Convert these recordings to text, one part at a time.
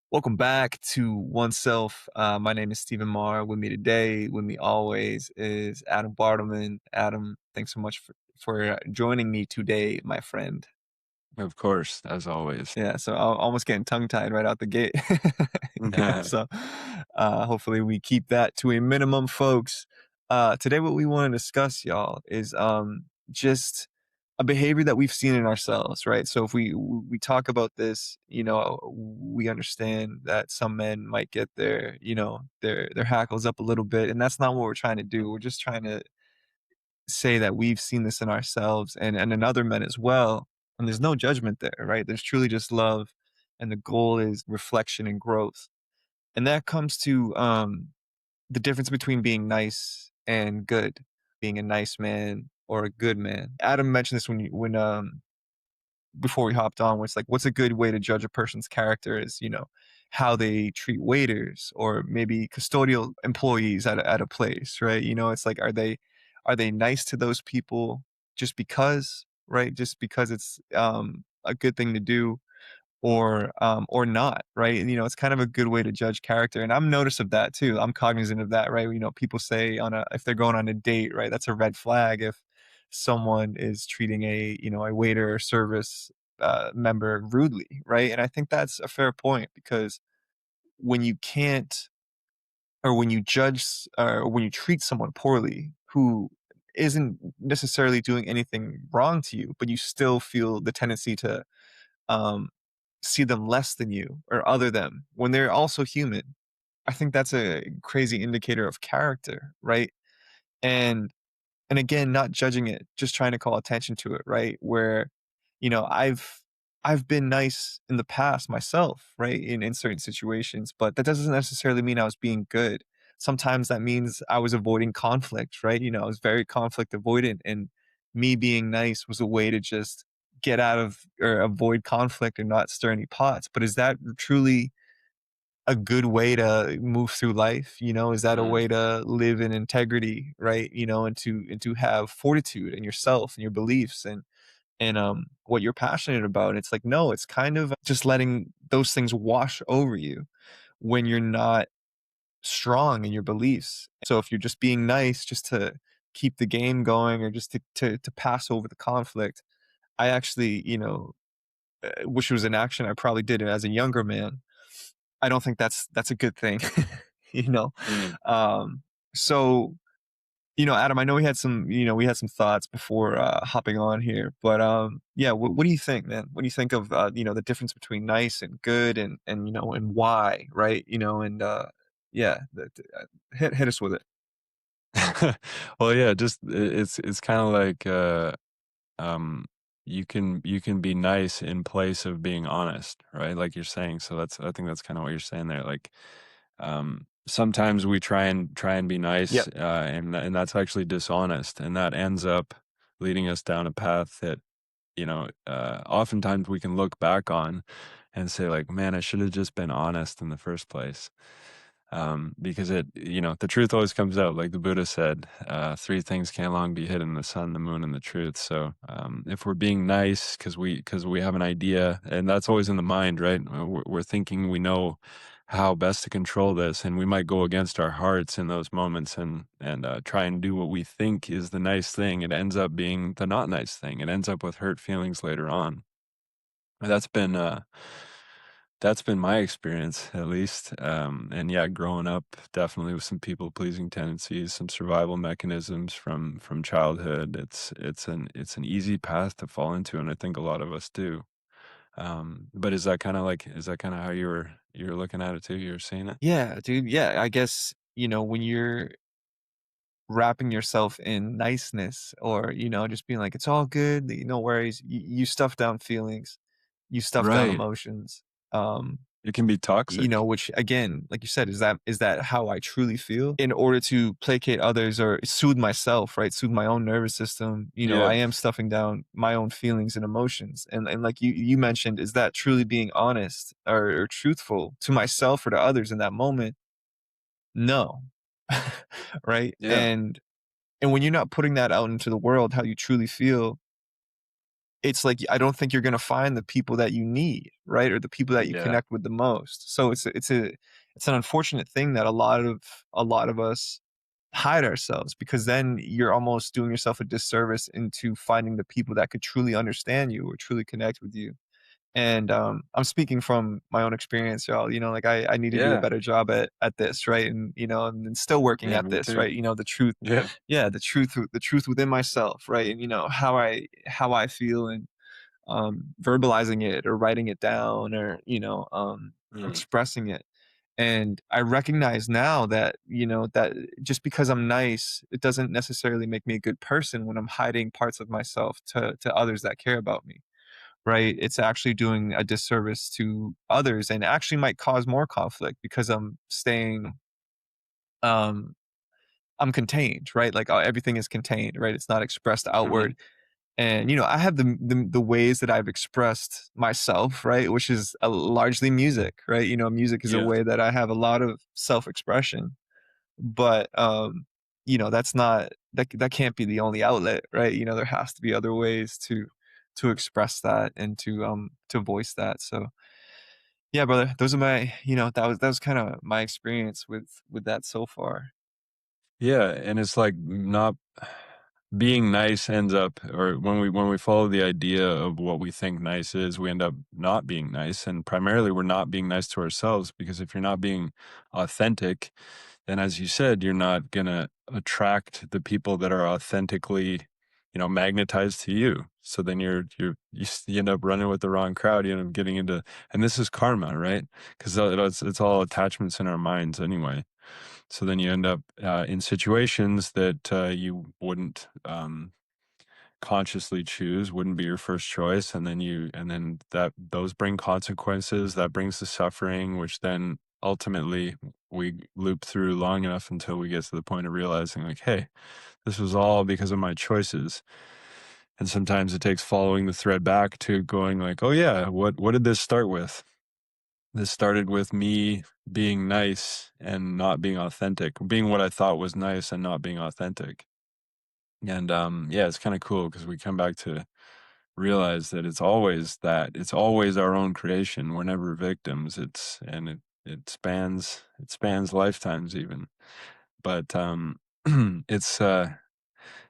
Welcome back to Oneself. My name is Stephen Maher. With me today, with me always, is Adam Bartleman. Adam, thanks so much for joining me today, my friend. Of course, as always. Yeah, so I'm almost getting tongue-tied right out the gate. Yeah, so hopefully we keep that to a minimum, folks. Today, what we want to discuss, y'all, is just a behavior that we've seen in ourselves, right? So if we talk about this, we understand that some men might get their hackles up a little bit, and that's not what we're trying to do. We're just trying to say that we've seen this in ourselves and in other men as well. And there's no judgment there, right? There's truly just love. And the goal is reflection and growth. And that comes to the difference between being nice and good, being a nice man or a good man. Adam mentioned this when before we hopped on, where it's like, what's a good way to judge a person's character is, how they treat waiters or maybe custodial employees at a place, right? It's like, are they nice to those people just because, right? Just because it's a good thing to do, or not, right? And it's kind of a good way to judge character. And I'm notice of that too. I'm cognizant of that, right? People say if they're going on a date, right, that's a red flag if someone is treating a waiter or service member rudely, right? And I think that's a fair point, because when you can't, or when you judge, or when you treat someone poorly who isn't necessarily doing anything wrong to you, but you still feel the tendency to um, see them less than you or other them when they're also human. I think that's a crazy indicator of character, right? And and again, not judging it, just trying to call attention to it, right? Where, I've been nice in the past myself, right? In certain situations, but that doesn't necessarily mean I was being good. Sometimes that means I was avoiding conflict, right? I was very conflict avoidant, and me being nice was a way to just get out of or avoid conflict and not stir any pots. But is that truly a good way to move through life? Is that a Mm, way to live in integrity, right? And to have fortitude in yourself and your beliefs and what you're passionate about. And it's like, no, it's kind of just letting those things wash over you when you're not strong in your beliefs. So if you're just being nice just to keep the game going, or just to pass over the conflict, I actually, wish it was an action I probably did as a younger man. I don't think that's a good thing. you know. mm. Um, so, Adam, I know we had some thoughts before hopping on here, but yeah, what do you think, man? What do you think of the difference between nice and good, and why, right? And yeah, hit us with it. Well, yeah, just it's kinda like, um, you can be nice in place of being honest, right? Like you're saying, so I think that's kinda what you're saying there, like, sometimes we try and be nice, Yep. and that's actually dishonest, and that ends up leading us down a path that, oftentimes we can look back on and say like, "Man, I should have just been honest in the first place." Because the truth always comes out, like the Buddha said, three things can't long be hidden: the sun, the moon, and the truth. So, if we're being nice because we have an idea, and that's always in the mind, right? We're thinking we know how best to control this, and we might go against our hearts in those moments and try and do what we think is the nice thing. It ends up being the not nice thing. It ends up with hurt feelings later on. That's been uh that's been my experience, at least. And yeah, growing up definitely with some people pleasing tendencies, some survival mechanisms from childhood. It's an easy path to fall into, and I think a lot of us do. But is that kind of how you were looking at it too? You were seeing it? Yeah, dude. Yeah, I guess when you're wrapping yourself in niceness, or just being like, it's all good, no worries, you stuff down feelings, you stuff down Right. emotions. It can be toxic. Which, again, like you said, is that how I truly feel? In order to placate others or soothe myself, right? Soothe my own nervous system, I Yeah. am stuffing down my own feelings and emotions. And like you mentioned, is that truly being honest or truthful to myself or to others in that moment? No. Right? Yeah. And when you're not putting that out into the world, how you truly feel, it's like I don't think you're gonna find the people that you need, right? Or the people that you Yeah. connect with the most. So it's an unfortunate thing that a lot of us hide ourselves, because then you're almost doing yourself a disservice into finding the people that could truly understand you or truly connect with you. And I'm speaking from my own experience, y'all. Like I need to do a Yeah. better job at this, right? And still working Yeah, at me this, too. right? The truth, Yeah. yeah, the truth within myself, right? And how I feel, and verbalizing it or writing it down, or Mm. expressing it. And I recognize now that just because I'm nice, it doesn't necessarily make me a good person when I'm hiding parts of myself to others that care about me, right? It's actually doing a disservice to others, and actually might cause more conflict, because um I'm contained, right? Like, everything is contained, right? It's not expressed Mhm. outward. And I have the ways that I've expressed myself, right? Which is largely music, right? Music is a Yeah. way that I have a lot of self-expression. But that's not that can't be the only outlet, right? There has to be other ways to express that, and to voice that. So yeah, brother, those are my that was kind of my experience with that so far. Yeah, and it's like not being nice ends up, or when we follow the idea of what we think nice is, we end up not being nice, and primarily we're not being nice to ourselves, because if you're not being authentic, then as you said, you're not gonna attract the people that are authentically, magnetized to you. So then you end up running with the wrong crowd. You end up getting into, and this is karma, right? Because it's all attachments in our minds anyway. So then you end up in situations that you wouldn't consciously choose, wouldn't be your first choice, and then that those bring consequences. That brings the suffering, which then ultimately we loop through long enough until we get to the point of realizing, like, hey, this was all because of my choices. And sometimes it takes following the thread back to going like, oh yeah, what did this start with? This started with me being nice and not being authentic, being what I thought was nice and not being authentic. And yeah, it's kind of cool because we come back to realize that it's always our own creation. We're never victims. It spans lifetimes even. But it's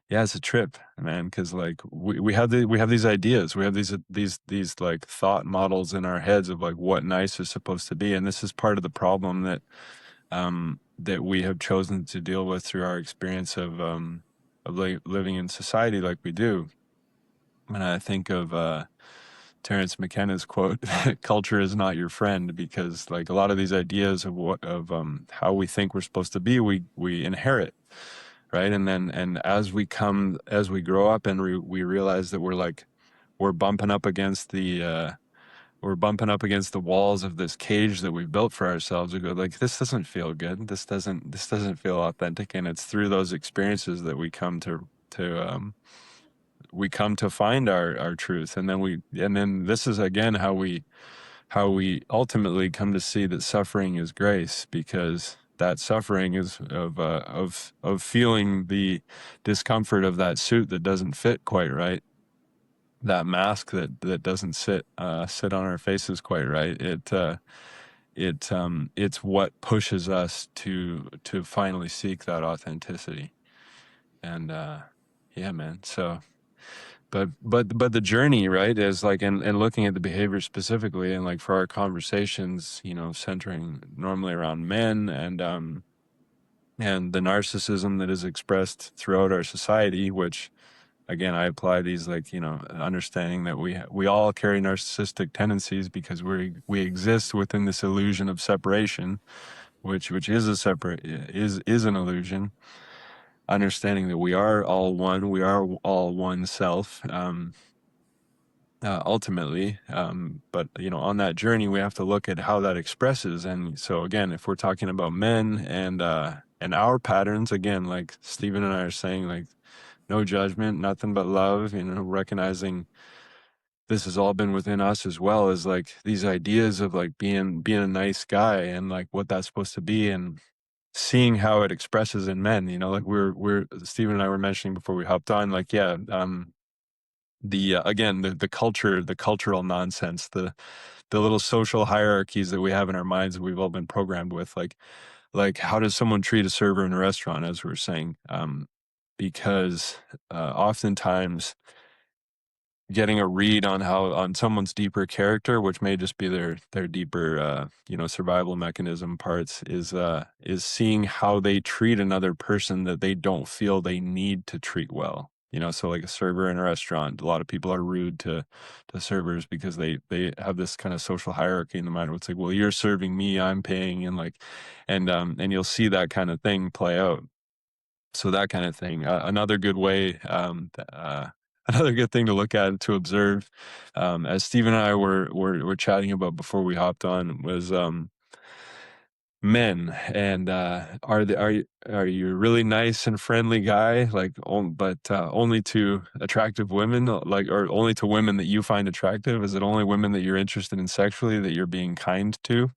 yeah, it's a trip, man, because like we have these ideas, we have these like thought models in our heads of like what nice is supposed to be, and this is part of the problem that we have chosen to deal with through our experience of living in society like we do. And I think of Terence McKenna's quote, "Culture is not your friend," because like a lot of these ideas of how we think we're supposed to be, we inherit, right? And as we grow up and we realize that we're bumping up against the walls of this cage that we've built for ourselves. We go like, this doesn't feel good. This doesn't feel authentic. And it's through those experiences that we come to find our truth. And then this is again how we ultimately come to see that suffering is grace, because that suffering is of feeling the discomfort of that suit that doesn't fit quite right, that mask that doesn't sit on our faces quite right. It's what pushes us to finally seek that authenticity. And yeah, man. So but the journey, right, is like, and looking at the behavior specifically, and like for our conversations, centering normally around men, and the narcissism that is expressed throughout our society, which again I apply these, like, understanding that we all carry narcissistic tendencies because we exist within this illusion of separation, which is an illusion. Understanding that we are all one, we are all one self, ultimately. But on that journey, we have to look at how that expresses. And so again, if we're talking about men and our patterns, again, like Stephen and I are saying, like, no judgment, nothing but love, recognizing this has all been within us, as well as like these ideas of like being a nice guy and like what that's supposed to be, and seeing how it expresses in men. Like we're Stephen and I were mentioning before we hopped on, like, yeah, again, the cultural nonsense, the little social hierarchies that we have in our minds that we've all been programmed with, like how does someone treat a server in a restaurant, as we were saying, because oftentimes getting a read on someone's deeper character, which may just be their deeper survival mechanism parts, is seeing how they treat another person that they don't feel they need to treat well. So like a server in a restaurant, a lot of people are rude to servers because they have this kind of social hierarchy in the mind where it's like, well, you're serving me, I'm paying, and you'll see that kind of thing play out. So that kind of thing. Another good way, another good thing to look at, to observe, as Steve and I were chatting about before we hopped on, was men. And are you a really nice and friendly guy, like, but only to attractive women, like, or only to women that you find attractive? Is it only women that you're interested in sexually that you're being kind to?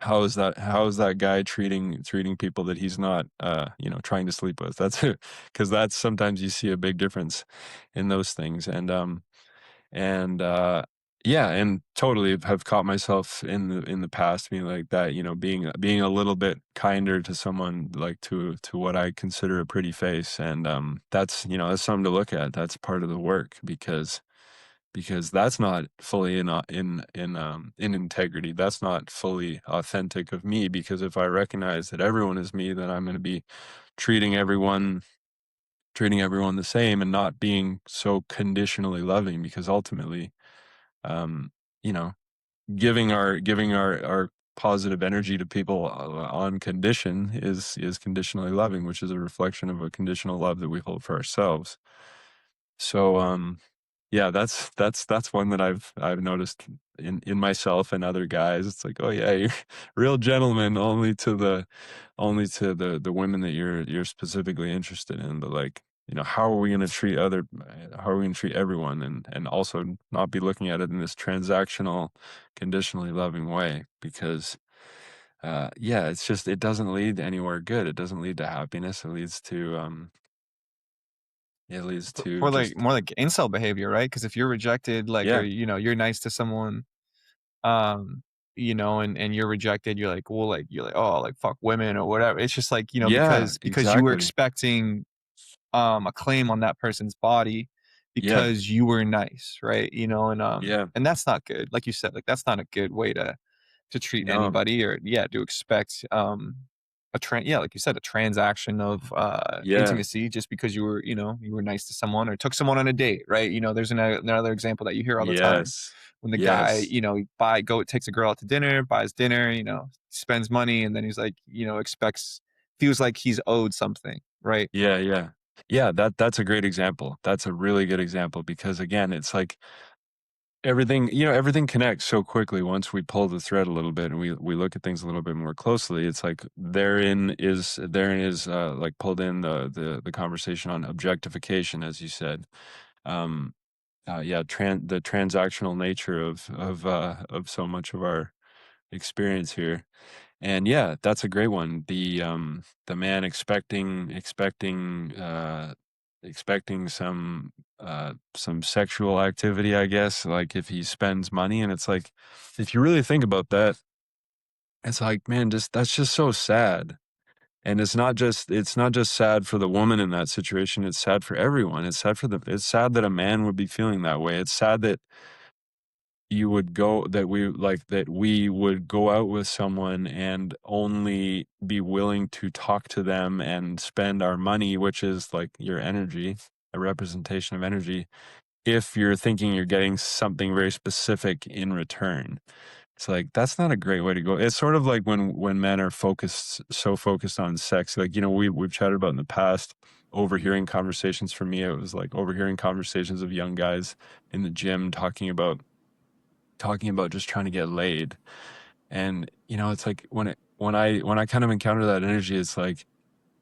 How is that guy treating people that he's not trying to sleep with? That's because that's sometimes you see a big difference in those things. And yeah, and totally have caught myself in the past being like that, being a little bit kinder to someone, like to what I consider a pretty face. And that's something to look at. That's part of the work, because that's not fully in integrity. That's not fully authentic of me, because if I recognize that everyone is me, then I'm going to be treating everyone treating everyone the same, and not being so conditionally loving, because ultimately, um you know giving our positive energy to people on condition is conditionally loving, which is a reflection of a conditional love that we hold for ourselves. So yeah, that's one that I've noticed in myself and other guys. It's like, oh yeah, you're real gentleman only to the women that you're specifically interested in. But like, how are we going to treat everyone, and also not be looking at it in this transactional, conditionally loving way? Because yeah, it doesn't lead anywhere good. It doesn't lead to happiness. It leads to Like just, more like incel behavior, right? Because if you're rejected, like, or yeah, you're nice to someone, um, and you're rejected, you're like, well, like you're like, oh, like fuck women or whatever. It's just like, yeah, because you were exactly. expecting a claim on that person's body Yeah, because you were nice, right? yeah, And that's not good. Like you said, like that's not a good way to treat no, anybody, or yeah, to expect yeah, like you said, a transaction of yeah, intimacy just because you were nice to someone or took someone on a date, right? There's another example that you hear all the time yes, when the guy, yes, takes a girl out to dinner, buys dinner, spends money, and then he's like, feels like he's owed something, right? yeah, yeah. Yeah, that's a great example. That's a really good example, because again, it's like everything connects so quickly once we pull the thread a little bit, and we look at things a little bit more closely. It's like therein is like pulled in the conversation on objectification, as you said. Um yeah, the transactional nature of so much of our experience here. And yeah, that's a great one. The man expecting some sexual activity, I guess, like if he spends money. And it's like, if you really think about that, it's like, man, that's just so sad. And it's not just sad for the woman in that situation. It's sad for everyone. It's sad that a man would be feeling that way. It's sad that we would go out with someone and only be willing to talk to them and spend our money, which is like your energy, a representation of energy, if you're thinking you're getting something very specific in return. It's like, that's not a great way to go. It's sort of like when men are so focused on sex. Like, we've chatted about in the past, overhearing conversations. For me, it was like overhearing conversations of young guys in the gym talking about just trying to get laid. And it's like, when I kind of encounter that energy, it's like,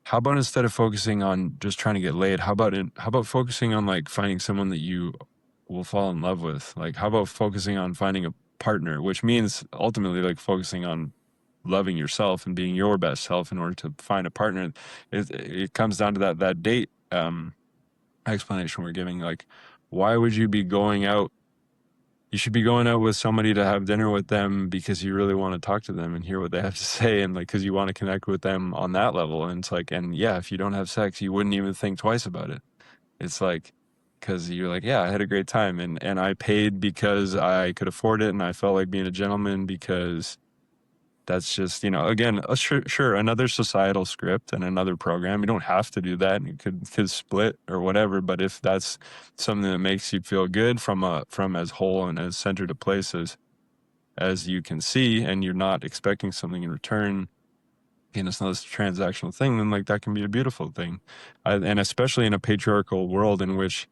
how about, instead of focusing on just trying to get laid, how about focusing on like finding someone that you will fall in love with? Like, how about focusing on finding a partner, which means ultimately like focusing on loving yourself and being your best self in order to find a partner. It comes down to that date explanation we're giving. Like, why would you be going out? You should be going out with somebody to have dinner with them because you really want to talk to them and hear what they have to say, and like because you want to connect with them on that level. And it's like, and yeah, if you don't have sex, you wouldn't even think twice about it. It's like, because you're like, yeah, I had a great time, and I paid because I could afford it, and I felt like being a gentleman because that's just, again, sure, another societal script and another program. You don't have to do that. You could split or whatever. But if that's something that makes you feel good from as whole and as centered a place as you can see, and you're not expecting something in return, and it's not this transactional thing, then like that can be a beautiful thing. And especially in a patriarchal world in which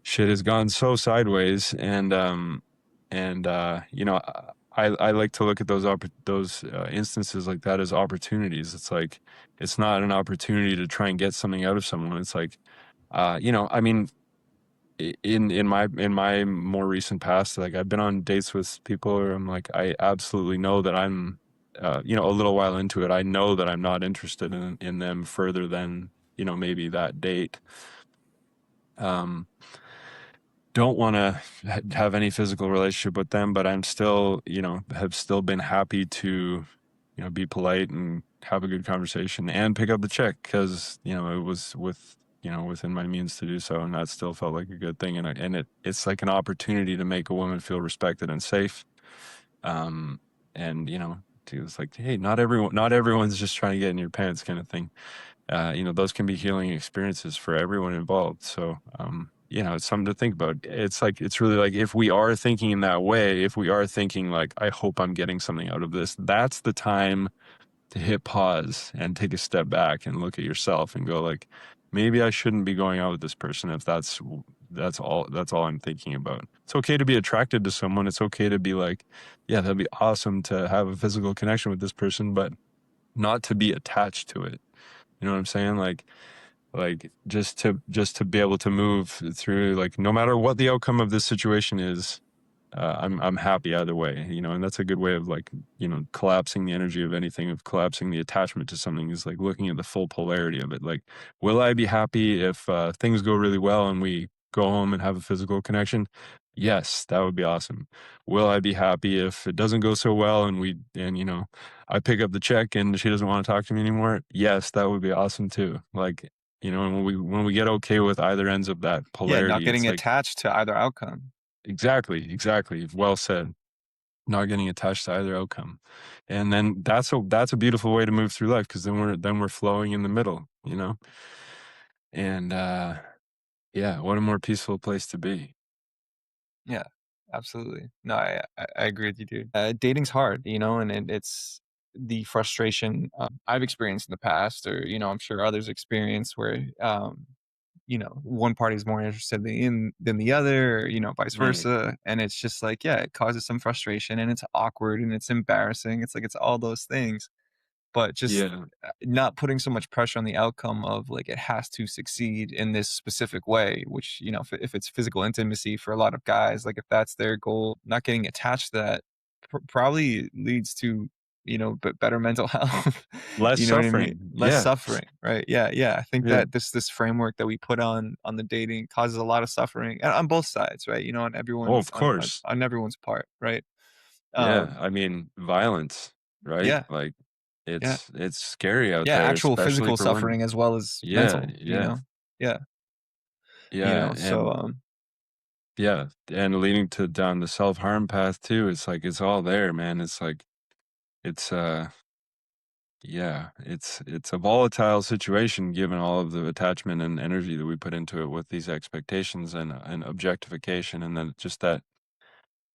shit has gone so sideways, and I like to look at those instances like that as opportunities. It's like it's not an opportunity to try and get something out of someone. It's like I mean, in my more recent past, like I've been on dates with people where I'm like, I absolutely know that I'm a little while into it, I know that I'm not interested in them further than maybe that date. um don't want to have any physical relationship with them, but I'm still, have still been happy to, be polite and have a good conversation and pick up the check because, it was within my means to do so. And that still felt like a good thing. And it's like an opportunity to make a woman feel respected and safe. Um, and, it's like, hey, not everyone's just trying to get in your pants kind of thing. Those can be healing experiences for everyone involved. So, it's something to think about. It's really like if we are thinking in that way, if we are thinking like, I hope I'm getting something out of this, that's the time to hit pause and take a step back and look at yourself and go like, maybe I shouldn't be going out with this person if that's all I'm thinking about. It's okay to be attracted to someone. It's okay to be like, yeah, that'd be awesome to have a physical connection with this person, but not to be attached to it. You know what I'm saying? Like just to be able to move through, like no matter what the outcome of this situation is, I'm happy either way, and that's a good way of like, collapsing the energy of anything, of collapsing the attachment to something, is like looking at the full polarity of it. Like, will I be happy if things go really well and we go home and have a physical connection? Yes, that would be awesome. Will I be happy if it doesn't go so well and I pick up the check and she doesn't want to talk to me anymore? Yes, that would be awesome too. Like, and when we get okay with either ends of that Yeah, not polarity, it's getting like, attached to either outcome. exactly. Well said. Not getting attached to either outcome. And then that's a beautiful way to move through life, because then we're flowing in the middle, And yeah, what a more peaceful place to be. Yeah, absolutely. No, I agree with you, dude. Dating's hard, and it's the frustration I've experienced in the past, or I'm sure others experience, where one party's more interested than the other, or, vice Right. versa, and it's just like, yeah, it causes some frustration, and it's awkward, and it's embarrassing. It's like it's all those things. But just, Yeah. not putting so much pressure on the outcome of, like, it has to succeed in this specific way, which, if it's physical intimacy for a lot of guys, like, if that's their goal, not getting attached to that probably leads to, better mental health. Less You know what I mean? suffering. Less Yeah. suffering, right? Yeah, yeah. I think Yeah. that this framework that we put on the dating causes a lot of suffering, and on both sides, right? On Oh, everyone's of course. on everyone's part, right? Yeah. Um, I mean, violence, right? yeah, Like yeah. it's scary out Yeah, there, actual especially physical for women. suffering as well as Yeah, mental, yeah. Yeah, Yeah. so, And yeah, and leading to down the self-harm path too. It's like it's all there, man. It's like it's yeah, it's a volatile situation given all of the attachment and energy that we put into it with these expectations and objectification, and then just that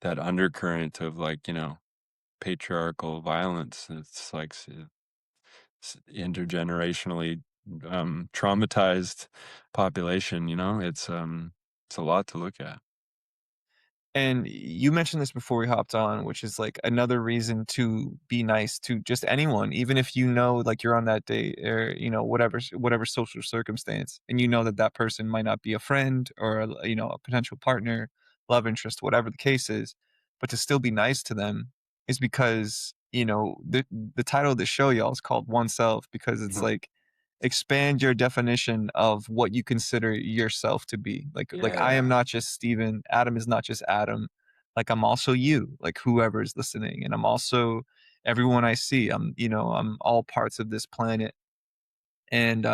undercurrent of like, patriarchal violence. It's like intergenerationally traumatized population, it's a lot to look at. and you mentioned this before we hopped on, which is, like, another reason to be nice to just anyone, even if like, you're on that date, or, whatever social circumstance, and that person might not be a friend, or, a potential partner, love interest, whatever the case is, but to still be nice to them is because, the title of the show, y'all, is called Oneself, because it's Mhm. like, expand your definition of what you consider yourself to be. Like I am Yeah. not just Steven, Adam is not just Adam. Like I'm also you, like whoever is listening, and I'm also everyone I see. I'm all parts of this planet. And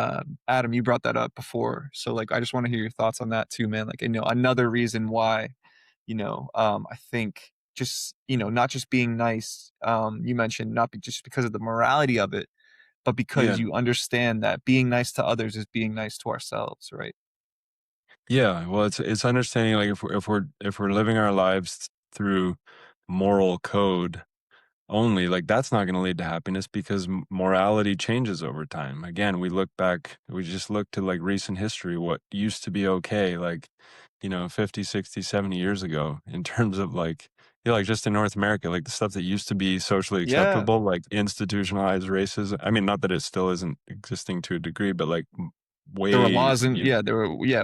Adam, you brought that up before, so like I just want to hear your thoughts on that too, man. Like, another reason why, I think just, not just being nice. You mentioned not just because of the morality of it, but because Yeah. you understand that being nice to others is being nice to ourselves, right? Yeah, well, it's understanding, like, if we're living our lives through moral code only, like, that's not gonna lead to happiness because morality changes over time. Again, we just look to, like, recent history, what used to be okay, like, 50, 60, 70 years ago in terms of, like, like, just in North America, like, the stuff that used to be socially Yeah, acceptable, like institutionalized racism. I mean, not that it still isn't existing to a degree, but, like, there were way, laws, and yeah, it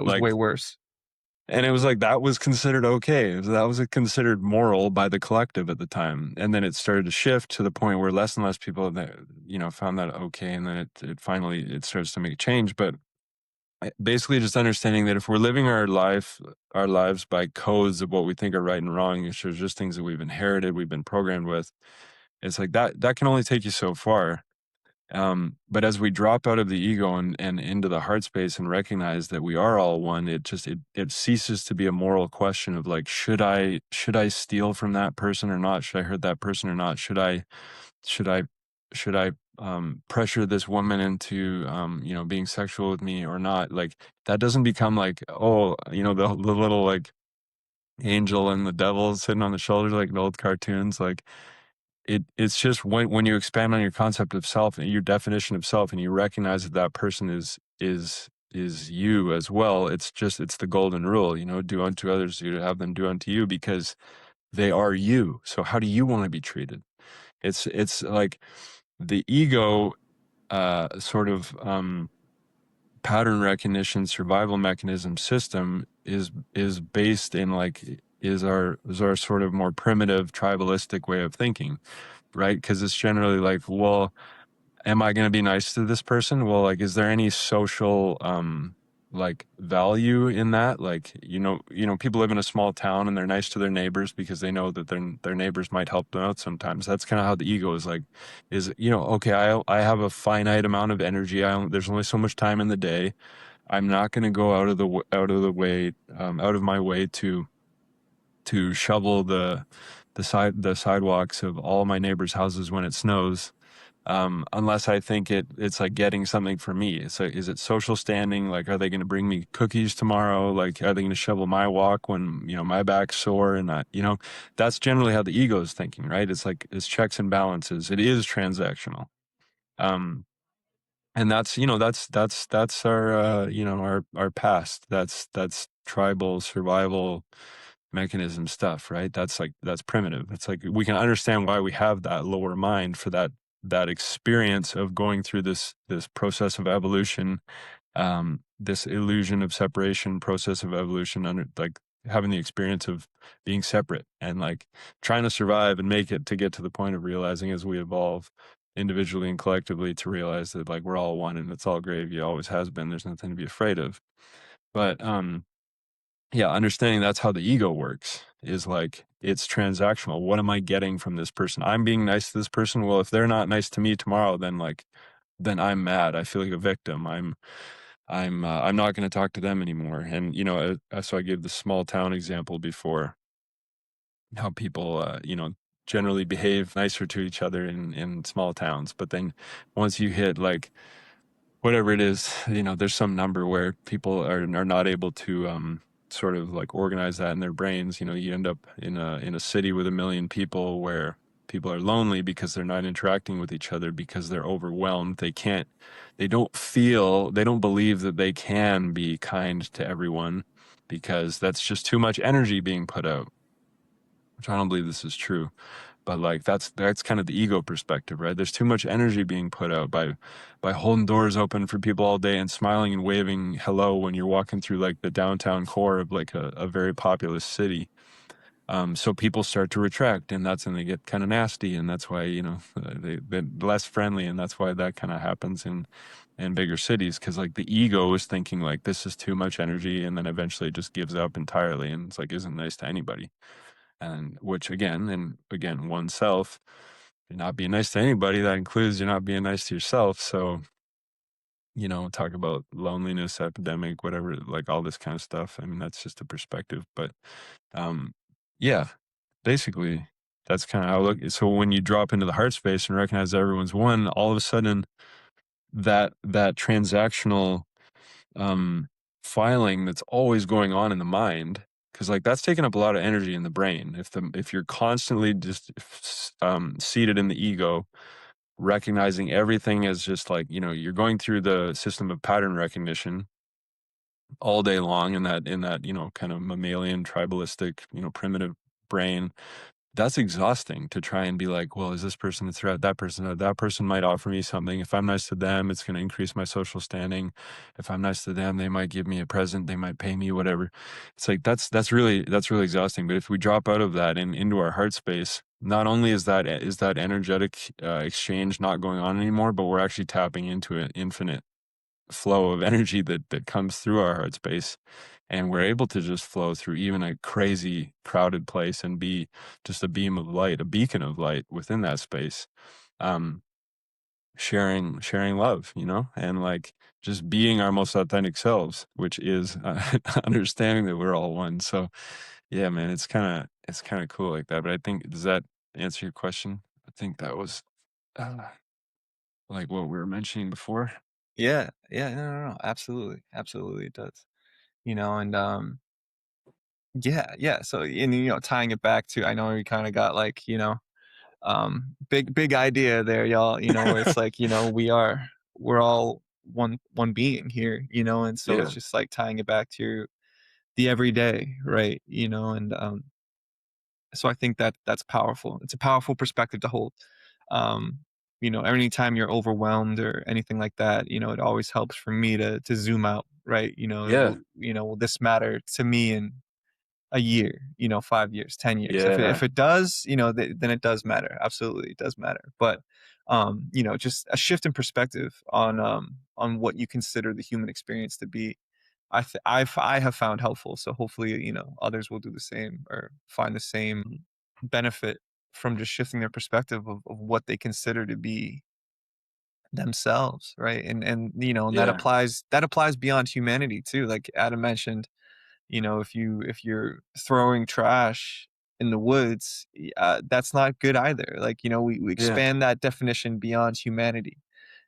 was like, way worse. and it was like that was considered okay. That was considered moral by the collective at the time. And then it started to shift to the point where less and less people that, found that okay. And then it finally it starts to make a change. But basically just understanding that if we're living our lives by codes of what we think are right and wrong, which are just things that we've inherited, we've been programmed with, it's like that can only take you so far. But as we drop out of the ego and into the heart space and recognize that we are all one, it ceases to be a moral question of like, should I steal from that person or not? Should I hurt that person or not? Should I should I pressure this woman into being sexual with me or not? Like that doesn't become like, oh, the little like angel and the devil sitting on the shoulder like the old cartoons. Like it's just when you expand on your concept of self and your definition of self and you recognize that that person is you as well. It's the golden rule, do unto others, you have them do unto you, because they are you. So how do you want to be treated? It's like the ego sort of pattern recognition survival mechanism system is based in like is our sort of more primitive tribalistic way of thinking, right? Because it's generally like, well, am I going to be nice to this person? Well, like, is there any social like value in that? Like, people live in a small town and they're nice to their neighbors because they know that their neighbors might help them out sometimes. That's kind of how the ego is like, okay, I have a finite amount of energy. There's only so much time in the day. I'm not going to go out of my way to shovel the sidewalks of all my neighbors' houses when it snows, unless I think it's like getting something for me. It's like, is it social standing? Like, are they going to bring me cookies tomorrow? Like, are they going to shovel my walk when my back's sore? And that's generally how the ego is thinking, right? It's like it's checks and balances. It is transactional. Um, and that's our our past. That's tribal survival mechanism stuff, right? That's primitive. It's like we can understand why we have that lower mind for that experience of going through this process of evolution, this illusion of separation process of evolution, under like having the experience of being separate and like trying to survive and make it to get to the point of realizing as we evolve individually and collectively to realize that like we're all one and it's all gravy, always has been. There's nothing to be afraid of. But yeah, understanding that's how the ego works is like it's transactional. What am I getting from this person? I'm being nice to this person. Well, if they're not nice to me tomorrow, then I'm mad. I feel like a victim. I'm not going to talk to them anymore. And so I gave the small town example before, how people generally behave nicer to each other in small towns, but then once you hit like whatever it is, there's some number where people are not able to sort of like organize that in their brains. You end up in a city with 1 million people where people are lonely because they're not interacting with each other because they're overwhelmed. They don't believe that they can be kind to everyone because that's just too much energy being put out, which I don't believe this is true. But like that's kind of the ego perspective, right? There's too much energy being put out by holding doors open for people all day and smiling and waving hello when you're walking through like the downtown core of like a very populous city. So people start to retract, and that's when they get kind of nasty, and that's why they're less friendly, and that's why that kind of happens in bigger cities, because like the ego is thinking like this is too much energy, and then eventually it just gives up entirely, and it's like isn't nice to anybody, and which again oneself, you're not being nice to anybody. That includes you're not being nice to yourself. So talk about loneliness epidemic, whatever, like all this kind of stuff. I mean, that's just a perspective, but um, yeah, basically, that's kind of how I look. So when you drop into the heart space and recognize everyone's one, all of a sudden that transactional um, filing that's always going on in the mind, because like that's taking up a lot of energy in the brain. If you're constantly just seated in the ego, recognizing everything as just like you're going through the system of pattern recognition all day long in that kind of mammalian tribalistic primitive brain. That's exhausting to try and be like, well, is this person a threat? That person might offer me something. If I'm nice to them, it's going to increase my social standing. If I'm nice to them, they might give me a present. They might pay me, whatever. It's like that's really exhausting. But if we drop out of that and into our heart space, not only is that energetic exchange not going on anymore, but we're actually tapping into an infinite flow of energy that comes through our heart space, and we're able to just flow through even a crazy crowded place and be just a beam of light, a beacon of light within that space, um sharing love, and like just being our most authentic selves, which is understanding that we're all one. So yeah, man, it's kind of cool like that. But I think, does that answer your question? I think that was uh, like what we were mentioning before. Yeah, yeah, no, absolutely, absolutely, it does. And yeah, yeah. So, and tying it back to, I know we kind of got like, big idea there, y'all. Where it's like, we're all one being here. And so it's Yeah, just like tying it back to the everyday, right? And so I think that that's powerful. It's a powerful perspective to hold. Um, anytime you're overwhelmed or anything like that, it always helps for me to zoom out, right? yeah, Will this matter to me in a year, 5 years, 10 years? If yeah, it does, then it does matter. Absolutely, it does matter. But just a shift in perspective on what you consider the human experience to be, I have found helpful. So hopefully, others will do the same or find the same benefit from just shifting their perspective of what they consider to be themselves, right? And yeah, that applies beyond humanity too. Like Adam mentioned, if you're throwing trash in the woods, that's not good either. Like, we yeah, expand that definition beyond humanity,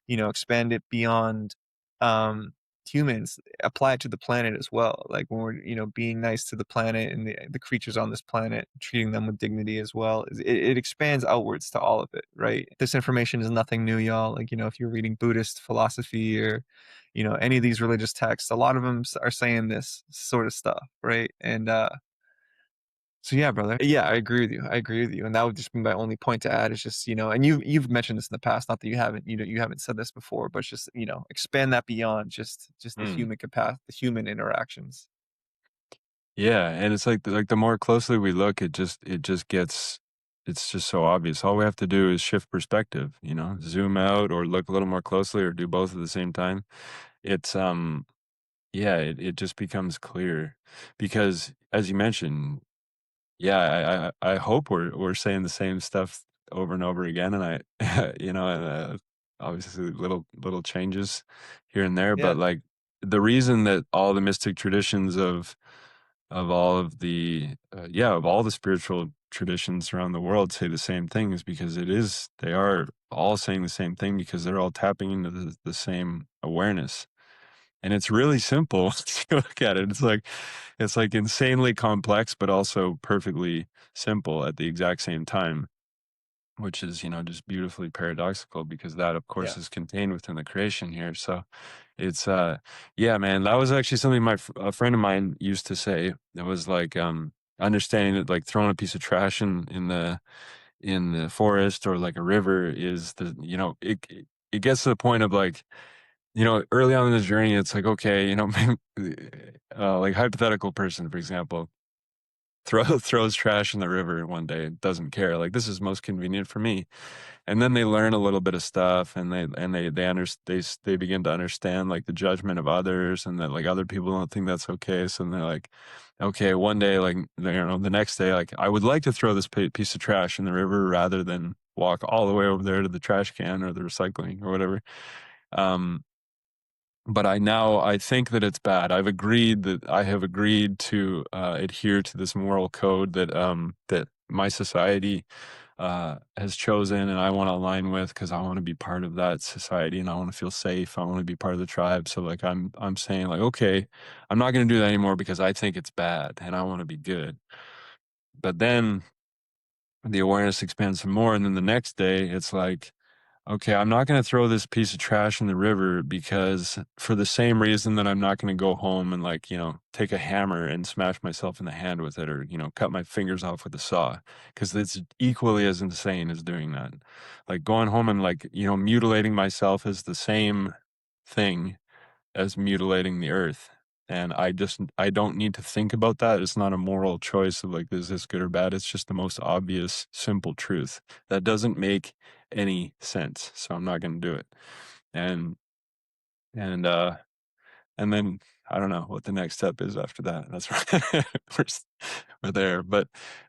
expand it beyond um, humans, apply it to the planet as well. Like when we're, being nice to the planet and the creatures on this planet, treating them with dignity as well, it expands outwards to all of it, right? This information is nothing new, y'all. Like, if you're reading Buddhist philosophy or, any of these religious texts, a lot of them are saying this sort of stuff, right? And so yeah, brother. Yeah, I agree with you. I agree with you. And that would just be my only point to add is just, and you've mentioned this in the past, not that you haven't said this before, but just, expand that beyond just the mm. human capacity, the human interactions. Yeah, and it's like the more closely we look, it just gets, it's just so obvious. All we have to do is shift perspective, zoom out or look a little more closely or do both at the same time. It's yeah, it just becomes clear, because as you mentioned, yeah, I hope we're saying the same stuff over and over again, and obviously little changes here and there, Yeah. but like the reason that all the mystic traditions of all of the of all the spiritual traditions around the world say the same thing is because they are all saying the same thing, because they're all tapping into the same awareness, and it's really simple if you look at it. It's like insanely complex, but also perfectly simple at the exact same time, which is, just beautifully paradoxical, because that, of course, Yeah. is contained within the creation here. So it's, yeah, man, that was actually something a friend of mine used to say. It was like, understanding that like throwing a piece of trash in the forest or like a river is it gets to the point of like, early on in the journey, it's like, okay, like hypothetical person, for example. throws trash in the river one day, doesn't care. Like, this is most convenient for me. And then they learn a little bit of stuff, and they begin to understand like the judgment of others, and that like other people don't think that's okay. So they're like, okay, one day, like, the next day, like, I would like to throw this piece of trash in the river rather than walk all the way over there to the trash can or the recycling or whatever. Um, but I think that it's bad. I have agreed to adhere to this moral code that my society has chosen, and I want to align with, because I want to be part of that society, and I want to feel safe. I want to be part of the tribe. So like I'm saying like, okay, I'm not going to do that anymore because I think it's bad and I want to be good. But then the awareness expands some more, and then the next day it's like, okay, I'm not going to throw this piece of trash in the river, because for the same reason that I'm not going to go home and like, take a hammer and smash myself in the hand with it, or, cut my fingers off with a saw, because it's equally as insane as doing that. Like, going home and like, mutilating myself is the same thing as mutilating the earth. And I don't need to think about that. It's not a moral choice of like, is this good or bad? It's just the most obvious, simple truth that doesn't make any sense. So I'm not going to do it. And, and, uh, and then I don't know what the next step is after that. That's right. We're there, but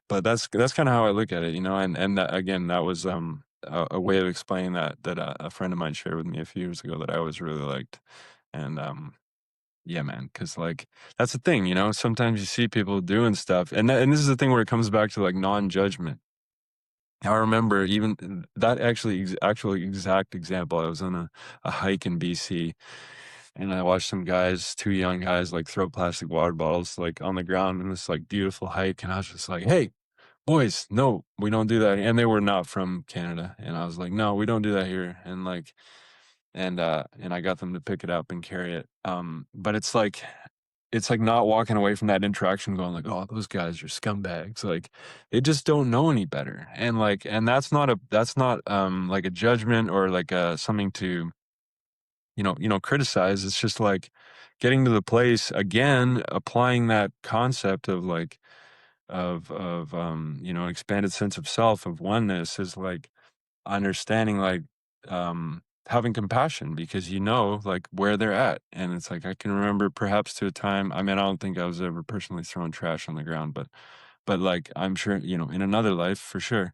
that's kind of how I look at it, and that, again, that was, a way of explaining that a friend of mine shared with me a few years ago that I always really liked. And, yeah, man, because like, that's the thing, sometimes you see people doing stuff, and this is the thing where it comes back to like non-judgment. I remember even that actual exact example. I was on a hike in BC, and I watched some guys, two young guys, like throw plastic water bottles like on the ground in this like beautiful hike, and I was just like, "Hey, boys, no, we don't do that." And they were not from Canada, and I was like, "No, we don't do that here." And like, and I got them to pick it up and carry it. But it's like not walking away from that interaction going like, "Oh, those guys are scumbags." Like, they just don't know any better. And like, and that's not like a judgment or like something to, criticize. It's just like getting to the place again, applying that concept of like, expanded sense of self, of oneness, is like understanding, like, having compassion, because like where they're at. And it's like, I can remember perhaps to a time, I mean, I don't think I was ever personally throwing trash on the ground, but like, I'm sure, in another life for sure.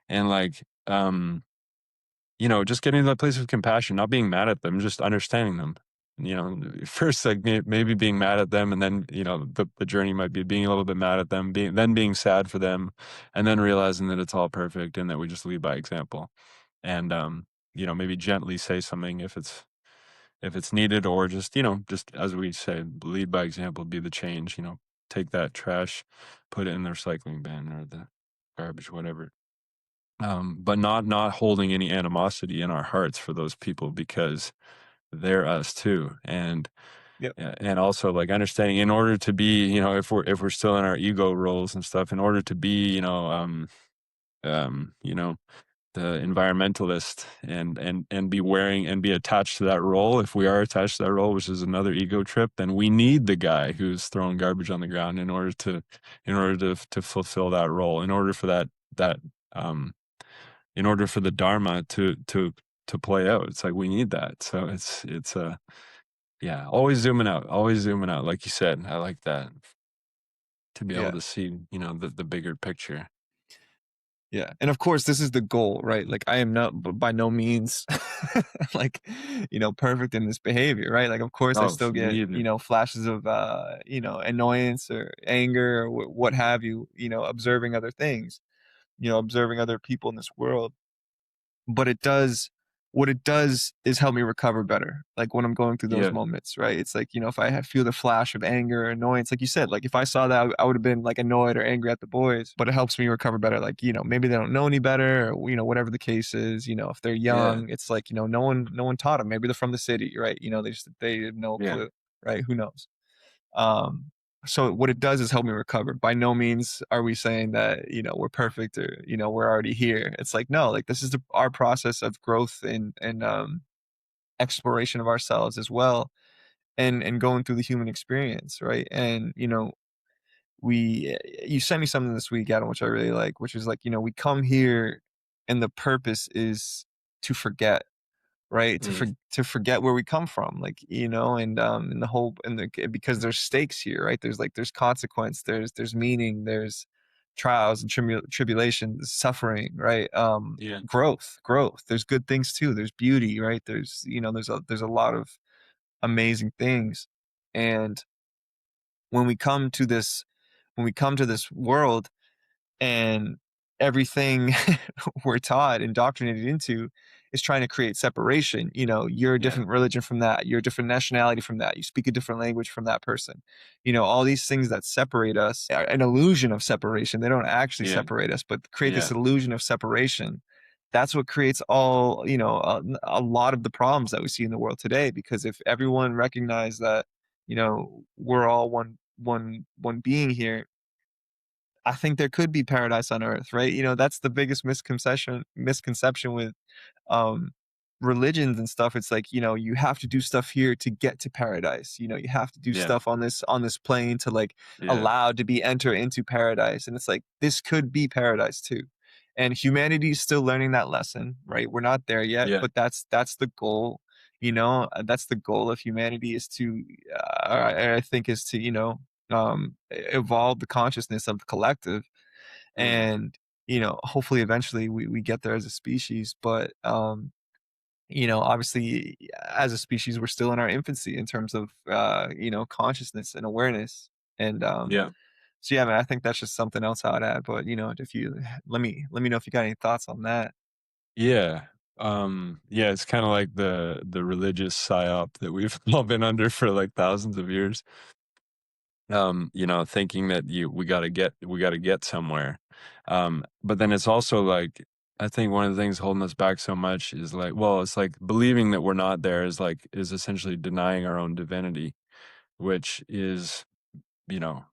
And like, just getting to that place of compassion, not being mad at them, just understanding them. First, like, maybe being mad at them, and then, the journey might be being a little bit mad at them, being sad for them, and then realizing that it's all perfect and that we just lead by example. And, maybe gently say something if it's needed, or just as we say, lead by example, be the change. Take that trash, put it in the recycling bin or the garbage, whatever. But not holding any animosity in our hearts for those people, because they're us too. Yep. And also like understanding, in order to be, if we're still in our ego roles and stuff, in order to be, um, you know, the environmentalist, and be wearing and be attached to that role. If we are attached to that role, which is another ego trip, then we need the guy who's throwing garbage on the ground in order to fulfill that role, that um in order for the dharma to play out. It's like we need that. So it's yeah, always zooming out, like you said. I like that, to be able Yeah. to see, the bigger picture. Yeah. And of course, this is the goal, right? Like, I am not by no means like, perfect in this behavior, right? Like, of course, I Oh, still me get, either. flashes of, annoyance or anger or what have you, observing other things, observing other people in this world. But what it does is help me recover better, like, when I'm going through those Yeah, moments, right? It's like, if I feel the flash of anger or annoyance, like you said, like, if I saw that, I would've been, like, annoyed or angry at the boys, but it helps me recover better, like, maybe they don't know any better, or, whatever the case is, if they're yeah, young, it's like, no one taught them. Maybe they're from the city, right? They have no yeah, clue, right? Who knows? Um, so what it does is help me recover. By no means are we saying that, we're perfect, or, we're already here. It's like, no, like, this is our process of growth and exploration of ourselves as well, and going through the human experience, right? And, you sent me something this week, Adam, which I really like, which is like, we come here and the purpose is to forget, right? Mm, To forget where we come from, like, and the whole and because there's stakes here, right? There's consequence, there's meaning, there's trials and tribulations, suffering, right? yeah, Growth. There's good things too. There's beauty, right? There's a lot of amazing things. And when we come to this when we come to this world, and everything we're taught, indoctrinated into, is trying to create separation. You're a yeah, different religion from that, you're a different nationality from that, you speak a different language from that person. All these things that separate us are an illusion of separation. They don't actually yeah, separate us, but create this yeah, illusion of separation. That's what creates all, a lot of the problems that we see in the world today. Because if everyone recognized that, we're all one being here, I think there could be paradise on earth, right? That's the biggest misconception with um religions and stuff. It's like, you have to do stuff here to get to paradise. You have to do yeah, stuff on this plane to, like, yeah, allowed to be enter into paradise. And it's like, this could be paradise too. And humanity is still learning that lesson, right? We're not there yet, yeah, but that's the goal. That's the goal of humanity, is to I think, is to, evolve the consciousness of the collective. mm, And hopefully eventually we get there as a species. But obviously, as a species, we're still in our infancy in terms of consciousness and awareness. And yeah, so yeah, man, I think that's just something else I'd add. But if you let me know if you got any thoughts on that. yeah. Yeah, it's kind of like the religious psyop that we've all been under for like thousands of years. Thinking that we gotta get somewhere. But then it's also like, I think one of the things holding us back so much is like, well, it's like believing that we're not there is essentially denying our own divinity, which is, you know,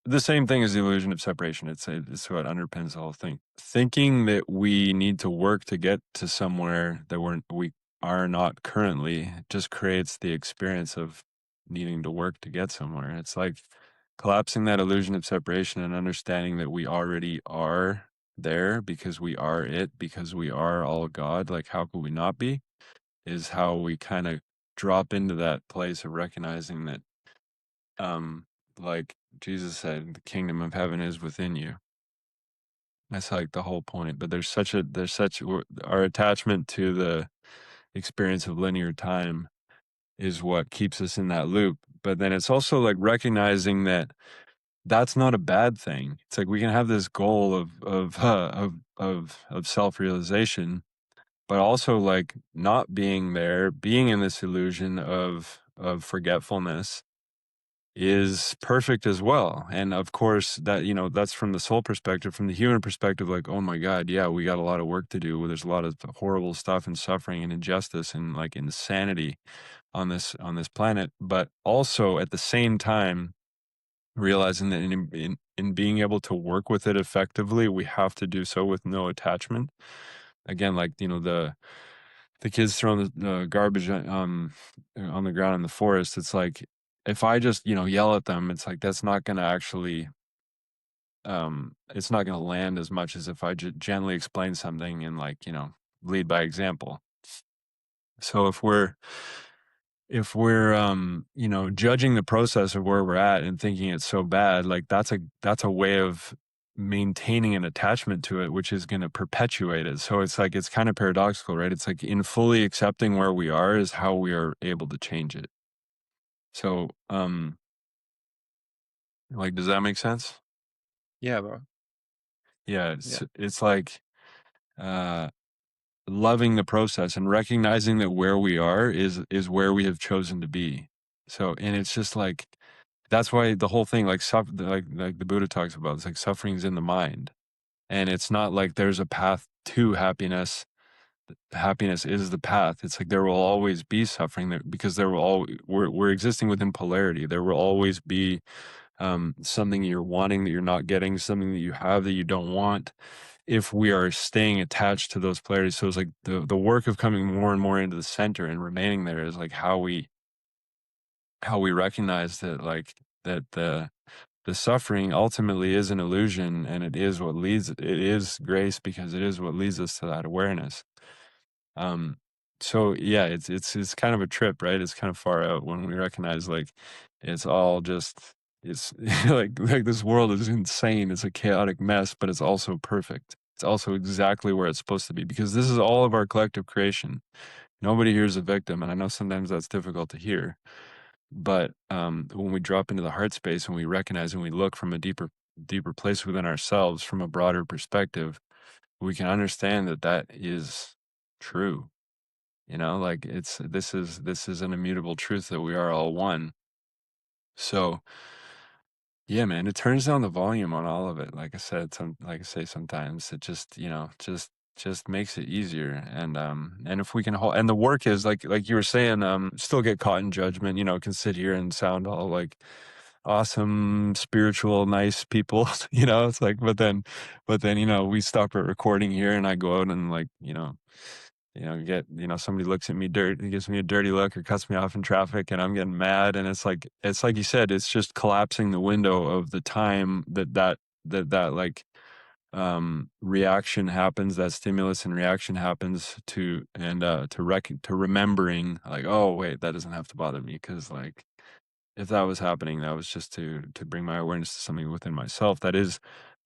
the same thing as the illusion of separation. It's what underpins the whole thing. Thinking that we need to work to get to somewhere that we are not currently just creates the experience of needing to work to get somewhere. It's like collapsing that illusion of separation and understanding that we already are there because we are it, because we are all God. Like, how could we not be? Is how we kind of drop into that place of recognizing that, um, like Jesus said, the kingdom of heaven is within you. That's like the whole point. But our attachment to the experience of linear time is what keeps us in that loop. But then it's also like recognizing that that's not a bad thing. It's like we can have this goal of self-realization, but also like not being there, being in this illusion of forgetfulness is perfect as well. And of course, that's from the soul perspective. From the human perspective, like, oh my God, yeah, we got a lot of work to do. There's a lot of horrible stuff and suffering and injustice and like insanity on this planet. But also at the same time, realizing that in being able to work with it effectively, we have to do so with no attachment. Again, like, the kids throwing the garbage on the ground in the forest. It's like, if I just, yell at them, it's like that's not going to actually, it's not going to land as much as if I gently explain something and, like, lead by example. So if we're judging the process of where we're at and thinking it's so bad, like that's a way of maintaining an attachment to it, which is going to perpetuate it. So it's like, it's kind of paradoxical, right? It's like, in fully accepting where we are is how we are able to change it. So like, does that make sense? Yeah, bro. Yeah, Yeah. it's like, uh loving the process and recognizing that where we are is where we have chosen to be. So, and it's just like, that's why the whole thing, like, like the Buddha talks about, it's like suffering's in the mind. And it's not like there's a path to happiness. Happiness is the path. It's like there will always be suffering there, because we're existing within polarity. There will always be something you're wanting that you're not getting, something that you have that you don't want, if we are staying attached to those polarities. So it's like the work of coming more and more into the center and remaining there is like how we recognize that, like, that the suffering ultimately is an illusion, and it is grace because it is what leads us to that awareness. Um, so yeah, it's kind of a trip, right? It's kind of far out when we recognize like it's all just it's like this world is insane. It's a chaotic mess, but it's also perfect. It's also exactly where it's supposed to be because this is all of our collective creation. Nobody here is a victim, and I know sometimes that's difficult to hear. But when we drop into the heart space and we recognize and we look from a deeper place within ourselves, from a broader perspective, we can understand that that is true. Like this is an immutable truth that we are all one. So yeah, man, it turns down the volume on all of it. Like I said, like I say, sometimes it just, just makes it easier. And if we can hold, and the work is like you were saying, still get caught in judgment, can sit here and sound all like awesome, spiritual, nice people, it's like, but then, we stop at recording here and I go out and like, somebody looks at me he gives me a dirty look or cuts me off in traffic and I'm getting mad. And it's like you said, it's just collapsing the window of the time that like reaction happens, that stimulus and reaction happens to remembering like, oh wait, that doesn't have to bother me. Cause like if that was happening, that was just to bring my awareness to something within myself.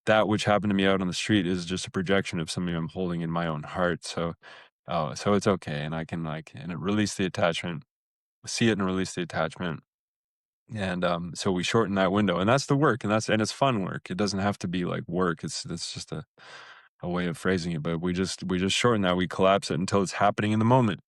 That which happened to me out on the street is just a projection of something I'm holding in my own heart. So it's okay, and I can release the attachment, see it and release the attachment, and so we shorten that window, and that's the work, and it's fun work. It doesn't have to be like work. It's just a way of phrasing it, but we just shorten that. We collapse it until it's happening in the moment.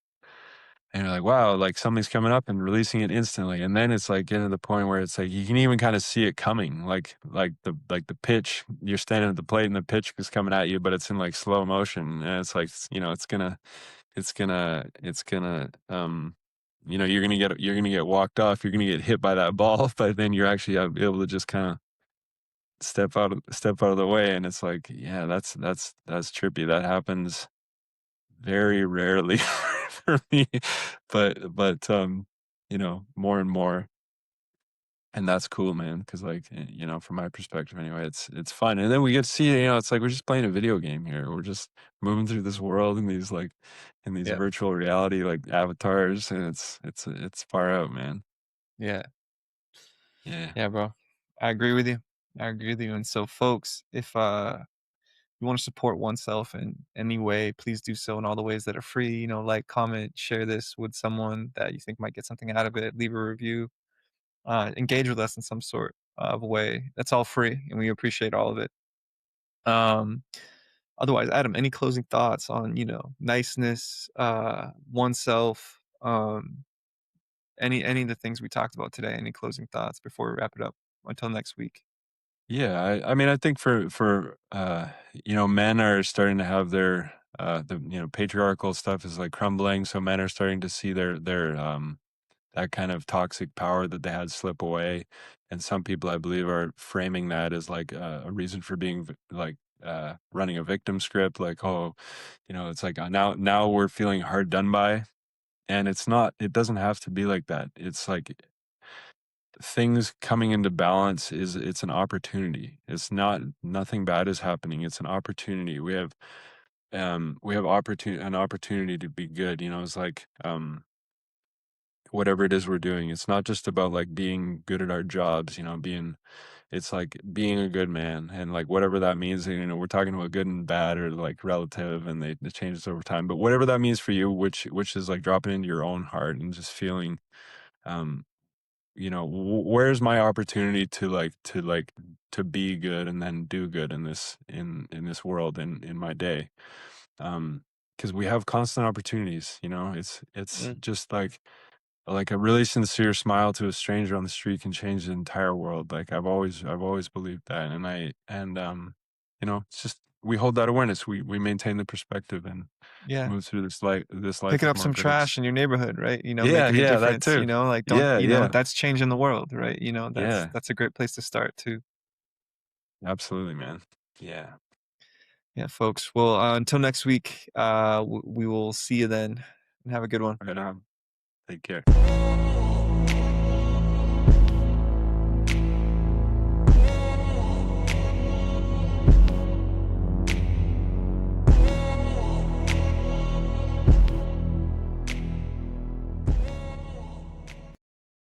And you're like, wow, like something's coming up and releasing it instantly. And then it's like getting to the point where it's like you can even kind of see it coming. Like the pitch, you're standing at the plate and the pitch is coming at you, but it's in like slow motion. And it's like, it's gonna you're gonna get walked off, you're gonna get hit by that ball, but then you're actually able to just kind of step out of the way. And it's like, yeah, that's trippy. That happens very rarely for me, but more and more, and that's cool, man. Because like, from my perspective anyway, it's fun, and then we get to see, it's like we're just playing a video game here. We're just moving through this world in these Yeah. virtual reality like avatars, and it's far out, man. Yeah. Yeah, Yeah, bro. I agree with you. I agree with you. And so, folks, if you want to support oneself in any way, please do so in all the ways that are free. Like, comment, share this with someone that you think might get something out of it. Leave a review. Engage with us in some sort of way. That's all free, and we appreciate all of it. Um, Otherwise, Adam, any closing thoughts on niceness, oneself, any of the things we talked about today? Any closing thoughts before we wrap it up? Until next week. yeah. I mean, I think for men are starting to have the patriarchal stuff is like crumbling, so men are starting to see their that kind of toxic power that they had slip away. And some people, I believe, are framing that as like a reason for being running a victim script. Like, oh, it's like now we're feeling hard done by. And it's not, it doesn't have to be like that. It's like things coming into balance it's an opportunity. It's not, nothing bad is happening. It's an opportunity. We have an opportunity to be good. It's like, whatever it is we're doing. It's not just about like being good at our jobs, it's like being a good man and like whatever that means. We're talking about good and bad or like relative and it changes over time. But whatever that means for you, which is like dropping into your own heart and just feeling, um, where's my opportunity to be good and then do good in this world in my day. Because we have constant opportunities, it's Mm. just like a really sincere smile to a stranger on the street can change the entire world. Like I've always believed that. It's just we hold that awareness. We maintain the perspective and Yeah. move through this life Picking with up more some grace. trash in your neighborhood, right? Yeah, Making a yeah, that difference, too. like don't, Yeah, yeah, that's changing the world, right? That's yeah. that's a great place to start too. Absolutely, man. Yeah. Yeah, folks. Well, until next week, we will see you then, and have a good one. Right on. Take care.